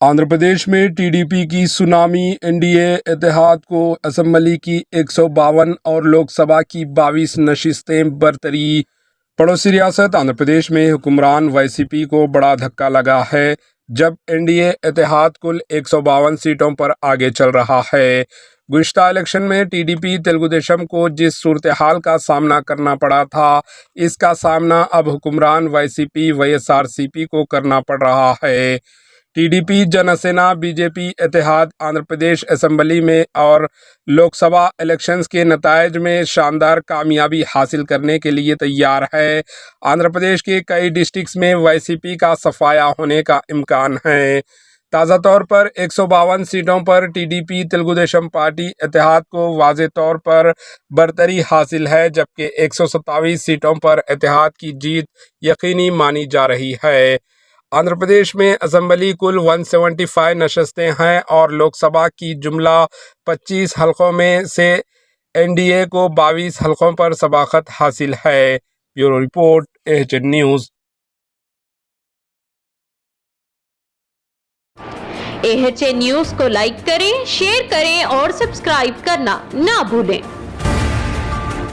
आंध्र प्रदेश में टीडीपी की tsunami, NDA इत्तेहाद को असेंबली की 152 और लोकसभा की 22 नशिस्तें बरतरी। पड़ोसी रियासत आंध्र प्रदेश में हुक्मरान वाईसीपी को बड़ा धक्का लगा है, जब एनडीए इत्तेहाद कुल 152 सीटों पर आगे चल रहा है। गुज़िश्ता इलेक्शन में टीडीपी तेलुगु देशम को जिस सूरत हाल का सामना करना पड़ा था, इसका सामना अब हुक्मरान वाईसीपी वाईएसआरसीपी को करना पड़ रहा है। टीडीपी, जनसेना, बीजेपी इत्तेहाद आंध्र प्रदेश असेंबली में और लोकसभा इलेक्शंस के नतायज में शानदार कामयाबी हासिल करने के लिए तैयार है। आंध्र प्रदेश के कई डिस्ट्रिक्ट्स में वाईसीपी का सफाया होने का इम्कान है। ताज़ा तौर पर 152 सीटों पर टीडीपी तेलुगु देशम पार्टी इत्तेहाद को वाज़े तौर पर बरतरी हासिल है, जबकि 127 सीटों पर इत्तेहाद की जीत यकीनी मानी जा रही है। आंध्र प्रदेश में असेंबली कुल 175 नशस्तें हैं और लोकसभा की जुमला 25 हलकों में से एनडीए को 22 हलकों पर सबकत हासिल है। Bureau report, AHN news. AHN news को लाइक करें, शेयर करें और सब्सक्राइब करना ना भूलें।